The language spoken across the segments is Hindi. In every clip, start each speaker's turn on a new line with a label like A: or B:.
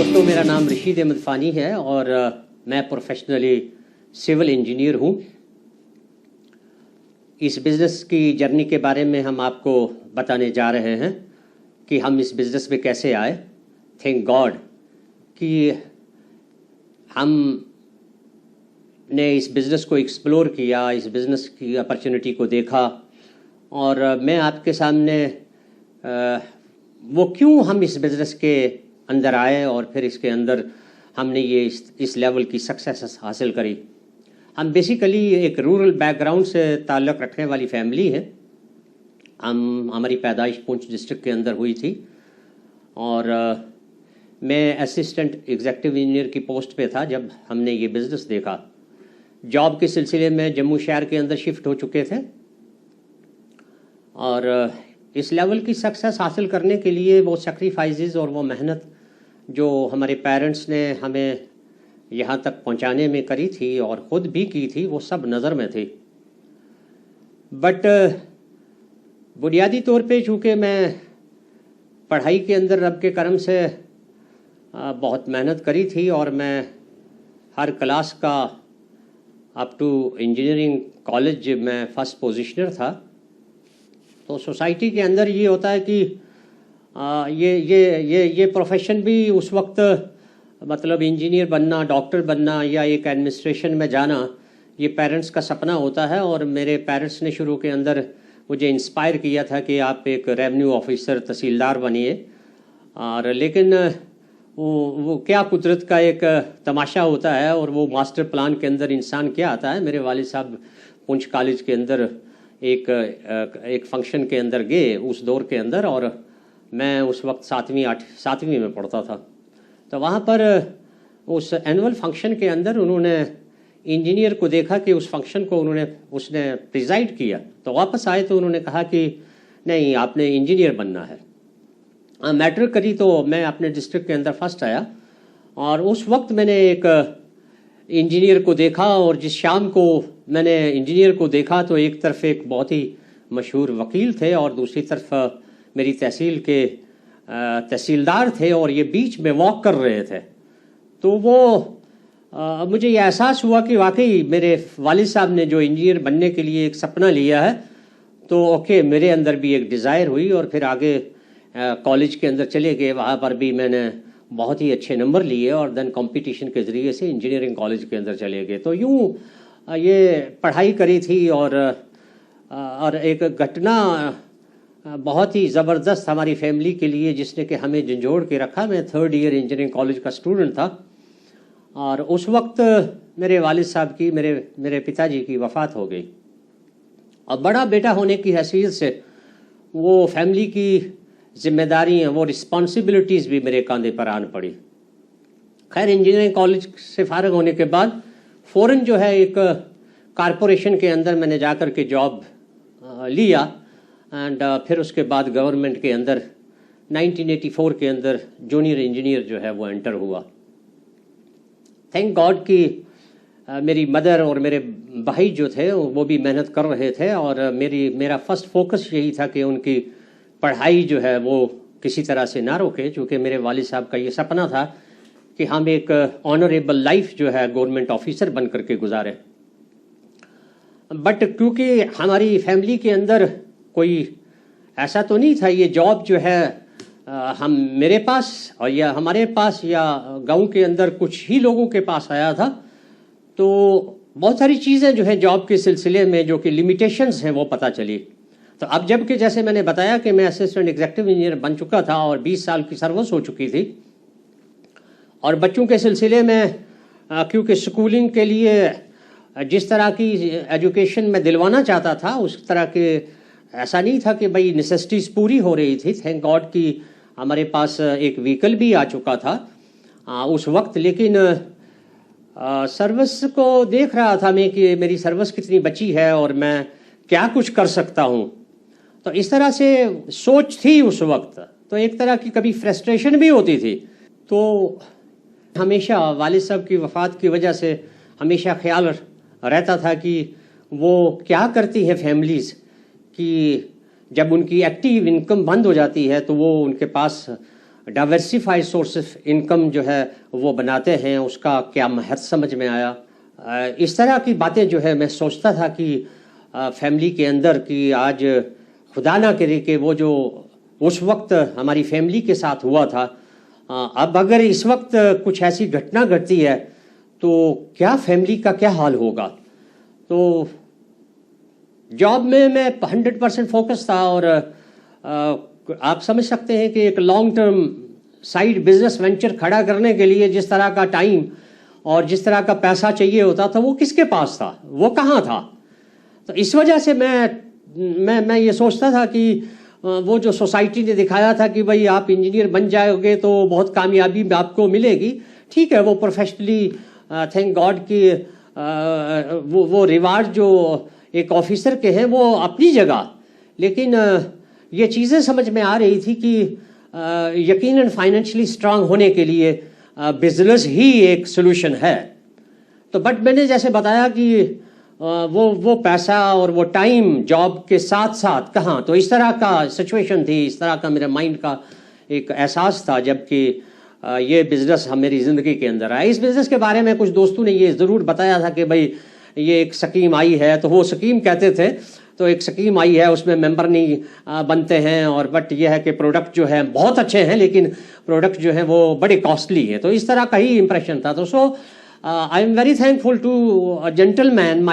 A: दोस्तों, मेरा नाम रशीद अहमद फ़ानी है और मैं प्रोफेशनली सिविल इंजीनियर हूँ। इस बिज़नेस की जर्नी के बारे में हम आपको बताने जा रहे हैं कि हम इस बिज़नेस में कैसे आए। थैंक गॉड कि हमने इस बिज़नेस को एक्सप्लोर किया, इस बिज़नेस की अपॉर्चुनिटी को देखा और मैं आपके सामने वो क्यों हम इस बिज़नेस के अंदर आए और फिर इसके अंदर हमने ये इस लेवल की सक्सेस हासिल करी। हम बेसिकली एक रूरल बैकग्राउंड से ताल्लुक़ रखने वाली फैमिली है। हमारी पैदाइश पुंछ डिस्ट्रिक्ट के अंदर हुई थी और मैं असिस्टेंट एग्जीक्यूटिव इंजीनियर की पोस्ट पे था जब हमने ये बिज़नेस देखा। जॉब के सिलसिले में जम्मू शहर के अंदर शिफ्ट हो चुके थे और इस लेवल की सक्सेस हासिल करने के लिए वो सेक्रीफाइसेस और वो मेहनत जो हमारे पेरेंट्स ने हमें यहाँ तक पहुँचाने में करी थी और ख़ुद भी की थी, वो सब नज़र में थी। बट बुनियादी तौर पे चूँकि मैं पढ़ाई के अंदर रब के करम से बहुत मेहनत करी थी और मैं हर क्लास का अप टू इंजीनियरिंग कॉलेज में फ़र्स्ट पोजीशनर था। तो सोसाइटी के अंदर ये होता है कि ये प्रोफेशन भी उस वक्त मतलब इंजीनियर बनना, डॉक्टर बनना या एक एडमिनिस्ट्रेशन में जाना, ये पेरेंट्स का सपना होता है। और मेरे पेरेंट्स ने शुरू के अंदर मुझे इंस्पायर किया था कि आप एक रेवेन्यू ऑफिसर, तहसीलदार बनिए। और लेकिन वो क्या कुदरत का एक तमाशा होता है और वो मास्टर प्लान के अंदर इंसान क्या आता है। मेरे वालिद साहब पुंछ कॉलेज के अंदर एक फंक्शन के अंदर गए उस दौर के अंदर, और मैं उस वक्त सातवीं में पढ़ता था। तो वहाँ पर उस एनुअल फंक्शन के अंदर उन्होंने इंजीनियर को देखा कि उस फंक्शन को उसने प्रिजाइड किया। तो वापस आए तो उन्होंने कहा कि नहीं, आपने इंजीनियर बनना है। मैट्रिक करी तो मैं अपने डिस्ट्रिक्ट के अंदर फर्स्ट आया और उस वक्त मैंने एक इंजीनियर को देखा। और जिस शाम को मैंने इंजीनियर को देखा तो एक तरफ एक बहुत ही मशहूर वकील थे और दूसरी तरफ मेरी तहसील के तहसीलदार थे और ये बीच में वॉक कर रहे थे। तो वो मुझे ये एहसास हुआ कि वाकई मेरे वालिद साहब ने जो इंजीनियर बनने के लिए एक सपना लिया है, तो ओके, मेरे अंदर भी एक डिज़ायर हुई। और फिर आगे कॉलेज के अंदर चले गए, वहाँ पर भी मैंने बहुत ही अच्छे नंबर लिए और देन कंपटीशन के ज़रिए से इंजीनियरिंग कॉलेज के अंदर चले गए। तो यूँ ये पढ़ाई करी थी और एक घटना बहुत ही ज़बरदस्त हमारी फैमिली के लिए जिसने कि हमें झंझोड़ के रखा। मैं 3rd ईयर इंजीनियरिंग कॉलेज का स्टूडेंट था और उस वक्त मेरे वालिद साहब की, मेरे पिताजी की वफ़ात हो गई। और बड़ा बेटा होने की हैसियत से वो फैमिली की जिम्मेदारियाँ, वो रिस्पॉन्सिबिलिटीज़ भी मेरे कंधे पर आन पड़ी। खैर, इंजीनियरिंग कॉलेज से फारग होने के बाद फ़ौरन जो है एक कारपोरेशन के अंदर मैंने जाकर के जॉब लिया एंड फिर उसके बाद गवर्नमेंट के अंदर 1984 के अंदर जूनियर इंजीनियर जो है वो एंटर हुआ। थैंक गॉड कि मेरी मदर और मेरे भाई जो थे वो भी मेहनत कर रहे थे और मेरा फर्स्ट फोकस यही था कि उनकी पढ़ाई जो है वो किसी तरह से ना रोके, क्योंकि मेरे वालिद साहब का ये सपना था कि हम एक ऑनरेबल लाइफ जो है गवर्नमेंट ऑफिसर बन करके गुजारें। बट क्योंकि हमारी फैमिली के अंदर कोई ऐसा तो नहीं था, ये जॉब जो है मेरे पास और या हमारे पास या गांव के अंदर कुछ ही लोगों के पास आया था। तो बहुत सारी चीज़ें जो है जॉब के सिलसिले में जो कि लिमिटेशंस हैं वो पता चली। तो अब जबकि जैसे मैंने बताया कि मैं असिस्टेंट एग्जीक्यूटिव इंजीनियर बन चुका था और 20 साल की सर्विस हो चुकी थी और बच्चों के सिलसिले में क्योंकि स्कूलिंग के लिए जिस तरह की एजुकेशन मैं दिलवाना चाहता था उस तरह के ऐसा नहीं था कि भाई नेसेसिटीज़ पूरी हो रही थी। थैंक गॉड कि हमारे पास एक व्हीकल भी आ चुका था उस वक्त। लेकिन सर्विस को देख रहा था मैं कि मेरी सर्विस कितनी बची है और मैं क्या कुछ कर सकता हूँ। तो इस तरह से सोच थी उस वक्त। तो एक तरह की कभी फ्रस्ट्रेशन भी होती थी। तो हमेशा वालिद साहब की वफ़ात की वजह से हमेशा ख्याल रहता था कि वो क्या करती है फैमिलीज़ कि जब उनकी एक्टिव इनकम बंद हो जाती है तो वो उनके पास डाइवर्सिफाइड सोर्स ऑफ इनकम जो है वो बनाते हैं, उसका क्या महत्व समझ में आया। इस तरह की बातें जो है मैं सोचता था कि फैमिली के अंदर कि आज खुदा ना करे कि वो जो उस वक्त हमारी फैमिली के साथ हुआ था, अब अगर इस वक्त कुछ ऐसी घटना घटती है तो क्या फैमिली का क्या हाल होगा। तो जॉब में मैं 100% फोकस था और आप समझ सकते हैं कि एक long term side business venture खड़ा करने के लिए जिस तरह का टाइम और जिस तरह का पैसा चाहिए होता था वो किसके पास था, वो कहाँ था। तो इस वजह से मैं ये सोचता था कि वो जो सोसाइटी ने दिखाया था कि भाई आप इंजीनियर बन जाओगे तो बहुत कामयाबी आपको मिलेगी, ठीक है, वो प्रोफेशनली थैंक गॉड कि वो रिवार्ड जो एक ऑफिसर के हैं वो अपनी जगह, लेकिन ये चीज़ें समझ में आ रही थी कि यकीनन फाइनेंशियली स्ट्रांग होने के लिए बिजनेस ही एक सोल्यूशन है। तो बट मैंने जैसे बताया कि वो पैसा और वो टाइम जॉब के साथ साथ कहाँ, तो इस तरह का सिचुएशन थी, इस तरह का मेरे माइंड का एक एहसास था जबकि ये बिज़नेस हम मेरी ज़िंदगी के अंदर आया। इस बिज़नेस के बारे में कुछ दोस्तों ने ये ज़रूर बताया था कि भाई ये एक स्कीम आई है, तो वो स्कीम कहते थे, तो एक स्कीम आई है उसमें मेंबर नहीं बनते हैं, और बट ये है कि प्रोडक्ट जो है बहुत अच्छे हैं लेकिन प्रोडक्ट जो है वो बड़े कॉस्टली है, तो इस तरह का ही इंप्रेशन था। तो so I am very thankful to gentleman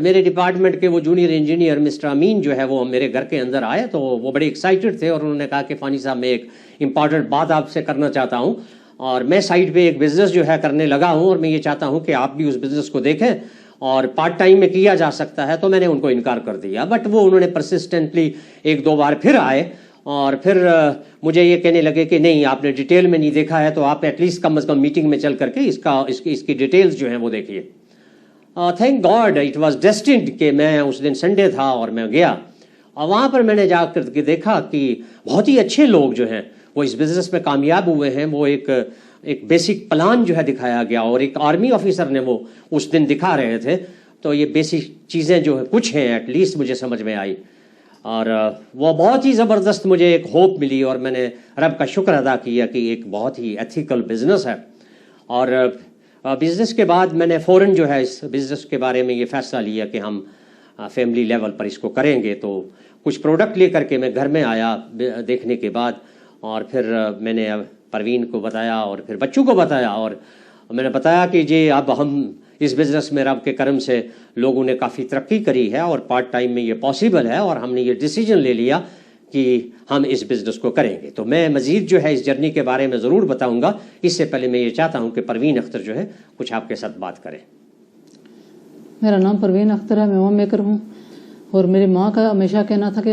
A: मेरे डिपार्टमेंट के वो जूनियर इंजीनियर मिस्टर अमीन जो है वो मेरे घर के अंदर आए, तो वो बड़े एक्साइटेड थे और उन्होंने कहा कि फ़ानी साहब मैं एक इम्पॉर्टेंट बात आपसे करना चाहता हूँ और मैं साइड पे एक बिज़नेस जो है करने लगा हूँ और मैं ये चाहता हूँ कि आप भी उस बिज़नेस को देखें और पार्ट टाइम में किया जा सकता है। तो मैंने उनको इनकार कर दिया, बट वो उन्होंने परसिस्टेंटली एक दो बार फिर आए और फिर मुझे ये कहने लगे कि नहीं आपने डिटेल में नहीं देखा है तो आप एटलीस्ट कम से कम मीटिंग में चल करके इसकी डिटेल्स जो हैं वो देखिए। Thank God it was destined कि मैं उस दिन संडे था और मैं गया और वहाँ पर मैंने जाकर के देखा कि बहुत ही अच्छे लोग जो हैं वो इस बिज़नेस में कामयाब हुए हैं। वो एक बेसिक प्लान जो है दिखाया गया और एक आर्मी ऑफिसर ने वो उस दिन दिखा रहे थे, तो ये बेसिक चीज़ें जो है कुछ हैं एटलीस्ट मुझे समझ में आई और वो बहुत ही ज़बरदस्त मुझे एक होप मिली और मैंने रब का शुक्र अदा किया कि एक बहुत ही एथिकल बिज़नेस है। और बिज़नेस के बाद मैंने फ़ौरन जो है इस बिज़नेस के बारे में ये फ़ैसला लिया कि हम फैमिली लेवल पर इसको करेंगे। तो कुछ प्रोडक्ट ले करके मैं घर में आया देखने के बाद और फिर मैंने परवीन को बताया और फिर बच्चों को बताया और मैंने बताया कि जी अब हम इस बिज़नेस में रब के करम से लोगों ने काफ़ी तरक्की करी है और पार्ट टाइम में ये पॉसिबल है और हमने ये डिसीजन ले लिया कि हम इस बिज़नेस को करेंगे। तो मैं मज़ीद जो है इस जर्नी के बारे में ज़रूर बताऊंगा। इससे पहले मैं ये चाहता हूँ कि परवीन अख्तर जो है कुछ आपके साथ बात करें।
B: मेरा नाम परवीन अख्तर है, मैं होम मेकर हूँ और मेरी माँ का हमेशा कहना था कि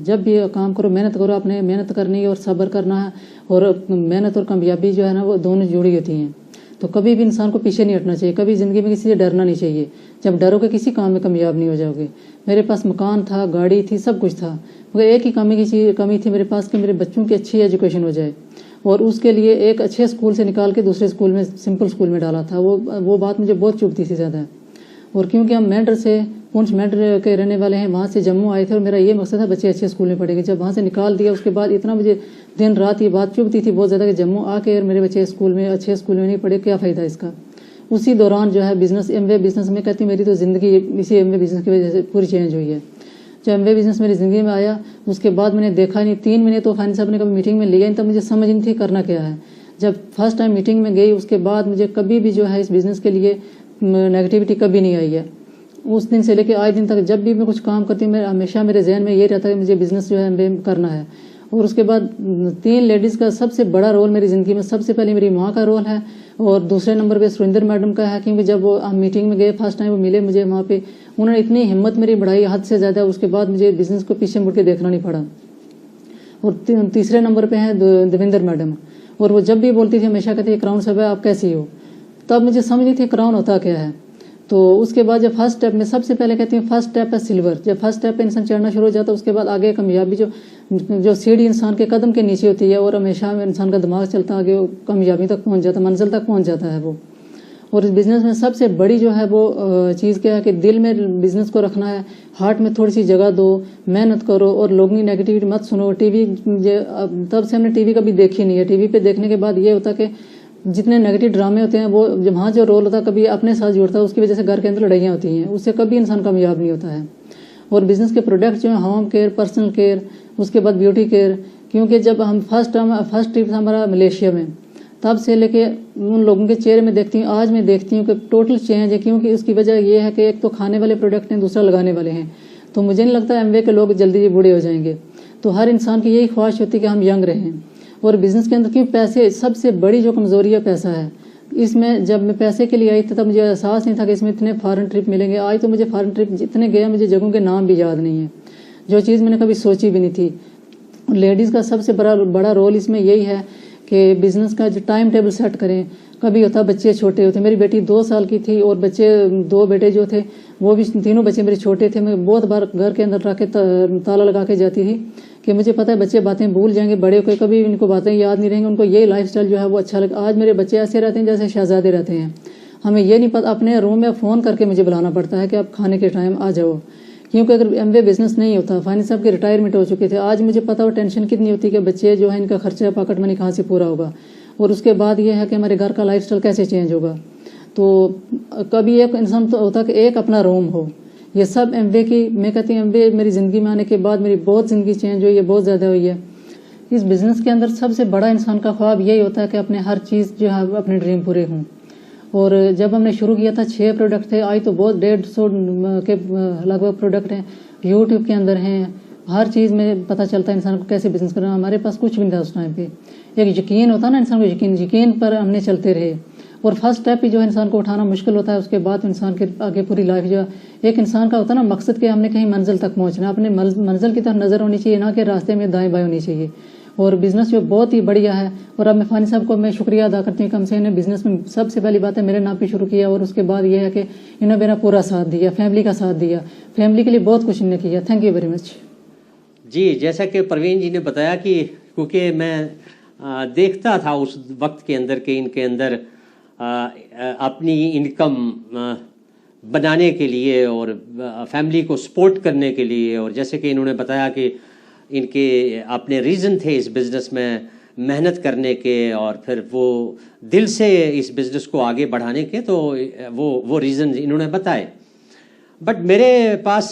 B: जब भी काम करो मेहनत करो, आपने मेहनत करनी है और सब्र करना है और मेहनत और कामयाबी जो है ना वो दोनों जुड़ी होती हैं। तो कभी भी इंसान को पीछे नहीं हटना चाहिए, कभी ज़िंदगी में किसी से डरना नहीं चाहिए। जब डरोगे किसी काम में कामयाब नहीं हो जाओगे। मेरे पास मकान था, गाड़ी थी, सब कुछ था, मगर एक ही कमी थी मेरे पास कि मेरे बच्चों की अच्छी एजुकेशन हो जाए और उसके लिए एक अच्छे स्कूल से निकाल के दूसरे स्कूल में सिंपल स्कूल में डाला था। वो बात मुझे बहुत चुभती थी ज़्यादा। और क्योंकि हम मेंढर से पुंछ मेंढर के रहने वाले हैं, वहाँ से जम्मू आए थे और मेरा ये मकसद था बच्चे अच्छे स्कूल में पढ़ेंगे। जब वहाँ से निकाल दिया उसके बाद इतना मुझे दिन रात ये बात चुभती थी बहुत ज़्यादा कि जम्मू आके मेरे बच्चे स्कूल में अच्छे स्कूल में नहीं पढ़े, क्या फ़ायदा इसका। उसी दौरान जो है बिज़नेस एमवे बिज़नेस में कहती मेरी तो ज़िंदगी इसी एमवे बिज़नेस की वजह से पूरी चेंज हुई है। जब एमवे बिज़नेस मेरी ज़िंदगी में आया उसके बाद मैंने देखा नहीं, 3 महीने तो फाइनेंस साहब ने कभी मीटिंग में लिया नहीं, तब मुझे समझ नहीं थी करना क्या है। जब फर्स्ट टाइम मीटिंग में गई उसके बाद मुझे कभी भी जो है इस बिज़नेस के लिए नेगेटिविटी कभी नहीं आई है। उस दिन से लेकर आज दिन तक जब भी मैं कुछ काम करती हूँ मैं हमेशा मेरे जहन में ये रहता है कि मुझे बिज़नेस जो है करना है। और उसके बाद 3 लेडीज़ का सबसे बड़ा रोल मेरी ज़िंदगी में, सबसे पहले मेरी माँ का रोल है और दूसरे नंबर पे सुरेंद्र मैडम का है, क्योंकि जब वो मीटिंग में गए फर्स्ट टाइम वो मिले मुझे वहाँ पे, उन्होंने इतनी हिम्मत मेरी बढ़ाई हद से ज़्यादा, उसके बाद मुझे बिज़नेस को पीछे मुड़ के देखना नहीं पड़ा। और तीसरे नंबर पर हैं देवेंद्र मैडम, और वो जब भी बोलती थी हमेशा कहती क्राउन साहब आप कैसी हो, तब मुझे समझ नहीं थी क्राउन होता क्या है। तो उसके बाद जब फर्स्ट स्टेप में सबसे पहले कहती हूँ फर्स्ट स्टेप है सिल्वर। जब फर्स्ट स्टेप पे इंसान चढ़ना शुरू हो जाता है उसके बाद आगे कामयाबी जो सीढ़ी इंसान के कदम के नीचे होती है और हमेशा इंसान का दिमाग चलता आगे कामयाबी तक पहुँच जाता है, मंजिल तक पहुँच जाता है वो। और इस बिजनेस में सबसे बड़ी जो है वो चीज़ क्या है कि दिल में बिजनेस को रखना है, हार्ट में थोड़ी सी जगह दो, मेहनत करो और लोगों की नेगेटिविटी मत सुनो। टीवी तब से हमने टीवी कभी देखी नहीं है। टीवी पे देखने के बाद ये होता है कि जितने नेगेटिव ड्रामे होते हैं वो वहाँ जो रोल होता है कभी अपने साथ जुड़ता है, उसकी वजह से घर के अंदर लड़ाइयाँ होती हैं, उससे कभी इंसान कामयाब नहीं होता है। और बिजनेस के प्रोडक्ट जो है होम केयर, पर्सनल केयर, उसके बाद ब्यूटी केयर, क्योंकि जब हम फर्स्ट ट्रिप था हमारा मलेशिया में, तब से लेके उन लोगों के चेहरे में देखती हूँ, आज मैं देखती हूँ कि टोटल चेंज है। क्योंकि उसकी वजह यह है कि एक तो खाने वाले प्रोडक्ट हैं, दूसरा लगाने वाले हैं। तो मुझे नहीं लगता एमवे के लोग जल्दी बूढ़े हो जाएंगे। तो हर इंसान की यही ख्वाहिश होती है कि हम यंग रहें। और बिजनेस के अंदर क्यों पैसे सबसे बड़ी जो कमजोरी है पैसा है। इसमें जब मैं पैसे के लिए आई थी तब मुझे एहसास नहीं था कि इसमें इतने फॉरेन ट्रिप मिलेंगे। आज तो मुझे फॉरेन ट्रिप जितने गए मुझे जगहों के नाम भी याद नहीं है, जो चीज़ मैंने कभी सोची भी नहीं थी। लेडीज़ का सबसे बड़ा रोल इसमें यही है कि बिजनेस का जो टाइम टेबल सेट करें। कभी होता बच्चे छोटे होते, मेरी बेटी 2 साल की थी और बच्चे 2 बेटे जो थे वो भी तीनों बच्चे मेरे छोटे थे। मैं बहुत बार घर के अंदर रख के ताला लगा के जाती थी कि मुझे पता है बच्चे बातें भूल जाएंगे, बड़े होकर कभी इनको बातें याद नहीं रहेंगी, उनको यही लाइफस्टाइल जो है वो अच्छा लगे। आज मेरे बच्चे ऐसे रहते हैं जैसे शहजादे रहते हैं। हमें ये नहीं पता, अपने रूम में फ़ोन करके मुझे बुलाना पड़ता है कि आप खाने के टाइम आ जाओ। क्योंकि अगर एमवे बिजनेस नहीं होता, फाइनेंस साहब के रिटायरमेंट हो चुके थे, आज मुझे पता हो टेंशन कितनी होती कि बच्चे जो है इनका खर्चा पॉकेट मनी कहाँ से पूरा होगा। और उसके बाद ये है कि हमारे घर का लाइफस्टाइल कैसे चेंज होगा। तो कभी एक इंसान तो होता कि एक अपना रूम हो। ये सब एमवे की, मैं कहती हूँ एमवे मेरी ज़िंदगी में आने के बाद मेरी बहुत ज़िंदगी चेंज हुई है, बहुत ज़्यादा हुई है। इस बिज़नेस के अंदर सबसे बड़ा इंसान का ख्वाब यही होता है कि अपने हर चीज़ जो है अपने ड्रीम पूरे हों। और जब हमने शुरू किया था 6 प्रोडक्ट थे, आज तो बहुत 150 के लगभग प्रोडक्ट हैं। यूट्यूब के अंदर हैं, हर चीज़ में पता चलता है इंसान को कैसे बिजनेस करना। हमारे पास कुछ भी नहीं था उस टाइम पे। एक यकीन होता ना इंसान को, यकीन पर हमने चलते रहे। और फर्स्ट स्टेप ही जो इंसान को उठाना मुश्किल होता है, उसके बाद इंसान के आगे पूरी लाइफ जो एक इंसान का होता है ना मकसद के हमने कहीं मंजिल तक पहुँचना, अपने मंजिल की तरफ नज़र होनी चाहिए, ना कि रास्ते में दाएँ बाएँ होनी चाहिए। और बिज़नेस जो बहुत ही बढ़िया है। और अब मैं फानी साहब को मैं शुक्रिया अदा करती हूँ, कम से इन्हें बिज़नेस में सबसे पहली बात है मेरे नाम पे शुरू किया। और उसके बाद ये है कि इन्होंने मेरा पूरा साथ दिया, फैमिली का साथ दिया, फैमिली के लिए बहुत कुछ इन्होंने किया। Thank you very much.
A: जी, जैसा कि परवीन जी ने बताया कि क्योंकि मैं देखता था उस वक्त के अंदर कि इनके अंदर अपनी इनकम बनाने के लिए और फैमिली को सपोर्ट करने के लिए, और जैसे कि इन्होंने बताया कि इनके अपने रीज़न थे इस बिज़नेस में मेहनत करने के और फिर वो दिल से इस बिज़नेस को आगे बढ़ाने के, तो वो रीज़न इन्होंने बताए। बट मेरे पास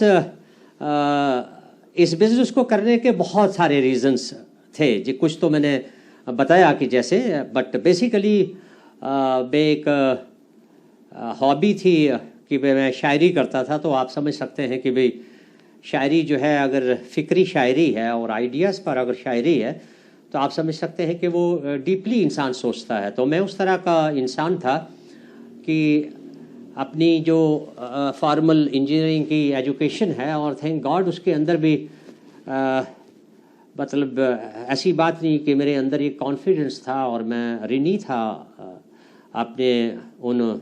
A: इस बिज़नेस को करने के बहुत सारे रीज़न्स थे जी। कुछ तो मैंने बताया कि जैसे, बट बेसिकली एक हॉबी थी कि मैं शायरी करता था। तो आप समझ सकते हैं कि भाई शायरी जो है अगर फ़िक्री शायरी है और आइडियाज़ पर अगर शायरी है तो आप समझ सकते हैं कि वो डीपली इंसान सोचता है। तो मैं उस तरह का इंसान था कि अपनी जो फॉर्मल इंजीनियरिंग की एजुकेशन है, और थैंक गॉड उसके अंदर भी मतलब ऐसी बात नहीं कि मेरे अंदर ये कॉन्फिडेंस था और मैं ऋणी था अपने उन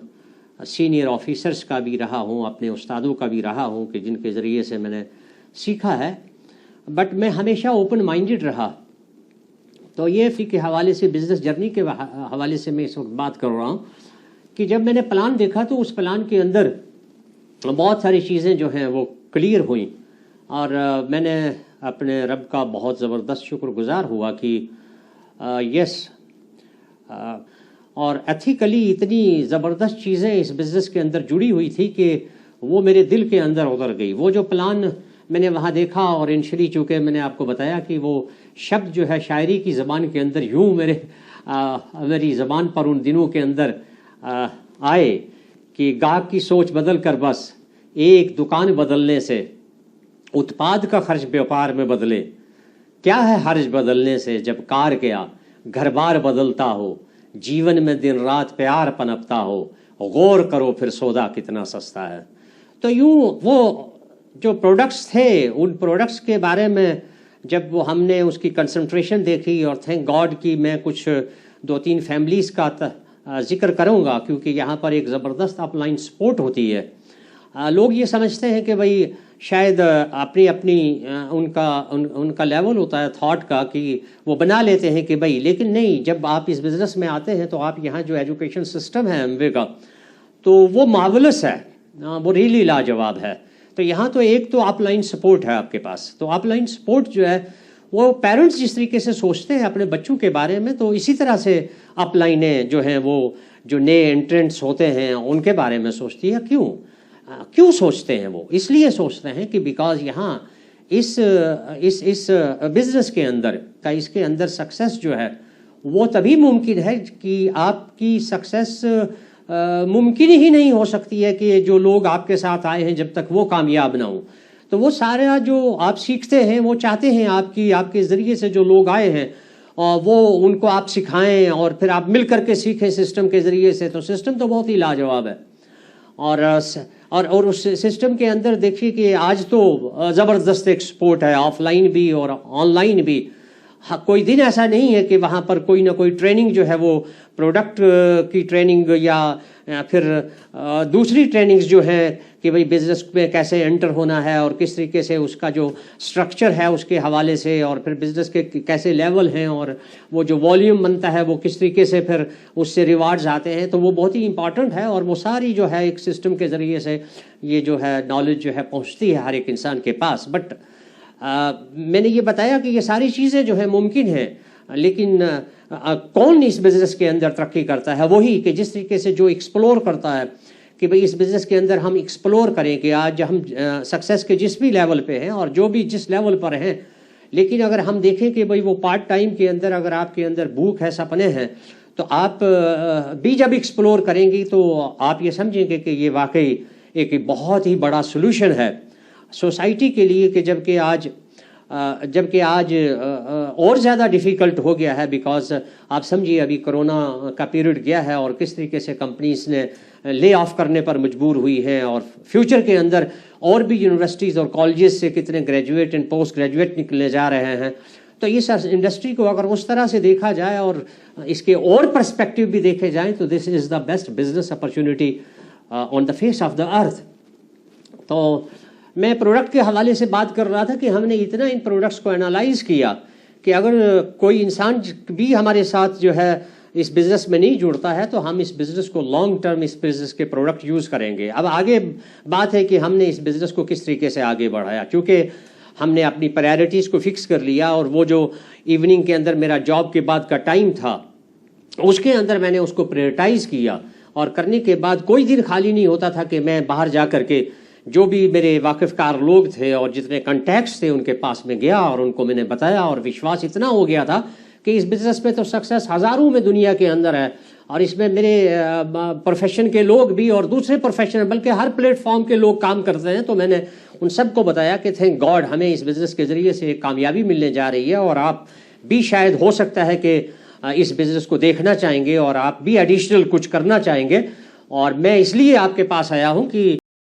A: सीनियर ऑफिसर्स का भी रहा हूँ, अपने उस्तादों का भी रहा हूँ कि जिनके ज़रिए से मैंने सीखा है। बट मैं हमेशा ओपन माइंडेड रहा। तो ये फ़िक्र के हवाले से, बिज़नेस जर्नी के हवाले से मैं इस वक्त बात कर रहा हूँ कि जब मैंने प्लान देखा तो उस प्लान के अंदर बहुत सारी चीज़ें जो हैं वो क्लियर हुई। और मैंने अपने रब का बहुत ज़बरदस्त शुक्रगुज़ार हुआ कि यस, और एथिकली इतनी ज़बरदस्त चीज़ें इस बिज़नेस के अंदर जुड़ी हुई थी कि वो मेरे दिल के अंदर उतर गई। वो जो प्लान मैंने वहाँ देखा, और इनिशियली चूँकि मैंने आपको बताया कि वो शब्द जो है शायरी की ज़बान के अंदर यूँ मेरी ज़बान पर उन दिनों के अंदर आए कि गाहक की सोच बदल कर बस एक दुकान बदलने से उत्पाद का खर्च व्यापार में बदले, क्या है हर्ज बदलने से जब कार गया घर बार बदलता हो, जीवन में दिन रात प्यार पनपता हो, गौर करो फिर सौदा कितना सस्ता है। तो यूँ वो जो प्रोडक्ट्स थे, उन प्रोडक्ट्स के बारे में जब वो हमने उसकी कंसंट्रेशन देखी, और थैंक गॉड कि मैं कुछ 2-3 फैमिलीज़ का जिक्र करूँगा क्योंकि यहाँ पर एक ज़बरदस्त अपलाइन सपोर्ट होती है। लोग ये समझते हैं कि भाई शायद अपनी अपनी उनका लेवल होता है थॉट का कि वो बना लेते हैं कि भाई, लेकिन नहीं, जब आप इस बिज़नेस में आते हैं तो आप यहाँ जो एजुकेशन सिस्टम है एमवे का, तो वो मार्वलस है, वो रियली लाजवाब है। तो यहाँ तो एक तो ऑफलाइन सपोर्ट है आपके पास, तो ऑफलाइन सपोर्ट जो है वो पेरेंट्स जिस तरीके से सोचते हैं अपने बच्चों के बारे में, तो इसी तरह से ऑफलाइनें जो हैं वो जो नए एंट्रेंट्स होते हैं उनके बारे में सोचती है। क्यों सोचते हैं वो? इसलिए सोचते हैं कि बिकॉज यहाँ इस बिजनेस के अंदर इसके अंदर सक्सेस जो है वो तभी मुमकिन है कि आपकी सक्सेस मुमकिन ही नहीं हो सकती है कि जो लोग आपके साथ आए हैं जब तक वो कामयाब ना हो। तो वो सारा जो आप सीखते हैं वो चाहते हैं आपके ज़रिए से जो लोग आए हैं और वो उनको आप सिखाएं और फिर आप मिल करके सीखें सिस्टम के ज़रिए से। तो सिस्टम तो बहुत ही लाजवाब है और उस सिस्टम के अंदर देखिए कि आज तो ज़बरदस्त एक सपोर्ट है, ऑफलाइन भी और ऑनलाइन भी। कोई दिन ऐसा नहीं है कि वहाँ पर कोई ना कोई ट्रेनिंग जो है वो प्रोडक्ट की ट्रेनिंग या फिर दूसरी ट्रेनिंग्स जो है कि भाई बिजनेस में कैसे एंटर होना है और किस तरीके से उसका जो स्ट्रक्चर है उसके हवाले से, और फिर बिजनेस के कैसे लेवल हैं और वो जो वॉल्यूम बनता है वो किस तरीके से फिर उससे रिवार्ड्स आते हैं, तो वो बहुत ही इंपॉर्टेंट है। और वो सारी जो है एक सिस्टम के ज़रिए से ये जो है नॉलेज जो है पहुँचती है हर एक इंसान के पास। बट मैंने ये बताया कि ये सारी चीज़ें जो है मुमकिन है, लेकिन कौन इस बिज़नेस के अंदर तरक्की करता है? वही कि जिस तरीके से जो एक्सप्लोर करता है कि भाई इस बिज़नेस के अंदर हम एक्सप्लोर करें कि आज हम सक्सेस के जिस भी लेवल पे हैं और जो भी जिस लेवल पर हैं, लेकिन अगर हम देखें कि भाई वो पार्ट टाइम के अंदर अगर आपके अंदर भूख है, सपने हैं, तो आप भी जब एक्सप्लोर करेंगी तो आप ये समझेंगे कि ये वाकई एक बहुत ही बड़ा सोल्यूशन है सोसाइटी के लिए कि जबकि आज और ज़्यादा डिफ़िकल्ट हो गया है। बिकॉज आप समझिए अभी कोरोना का पीरियड गया है और किस तरीके से कंपनीज ने ले ऑफ करने पर मजबूर हुई हैं, और फ्यूचर के अंदर और भी यूनिवर्सिटीज़ और कॉलेजेस से कितने ग्रेजुएट एंड पोस्ट ग्रेजुएट निकले जा रहे हैं। तो इस इंडस्ट्री को अगर उस तरह से देखा जाए और इसके और पर्सपेक्टिव भी देखे जाएँ तो this is the best business opportunity on the face of the earth. तो मैं प्रोडक्ट के हवाले से बात कर रहा था कि हमने इतना इन प्रोडक्ट्स को एनालाइज किया कि अगर कोई इंसान भी हमारे साथ जो है इस बिज़नेस में नहीं जुड़ता है तो हम इस बिज़नेस को लॉन्ग टर्म इस बिज़नेस के प्रोडक्ट यूज़ करेंगे। अब आगे बात है कि हमने इस बिज़नेस को किस तरीके से आगे बढ़ाया, क्योंकि हमने अपनी प्रायोरिटीज़ को फिक्स कर लिया और वो जो इवनिंग के अंदर मेरा जॉब के बाद का टाइम था उसके अंदर मैंने उसको प्रायोरिटाइज़ किया, और करने के बाद कोई दिन खाली नहीं होता था कि मैं बाहर जा कर के जो भी मेरे वाकिफ़कार लोग थे और जितने कॉन्टैक्ट्स थे उनके पास में गया और उनको मैंने बताया, और विश्वास इतना हो गया था कि इस बिज़नेस में तो सक्सेस हज़ारों में दुनिया के अंदर है, और इसमें मेरे प्रोफेशन के लोग भी और दूसरे प्रोफेशन बल्कि हर प्लेटफॉर्म के लोग काम करते हैं। तो मैंने उन सबको बताया कि थैंक गॉड हमें इस बिज़नेस के ज़रिए से कामयाबी मिलने जा रही है, और आप भी शायद हो सकता है कि इस बिज़नेस को देखना चाहेंगे और आप भी एडिशनल कुछ करना चाहेंगे। और मैं इसलिए आपके पास आया हूँ कि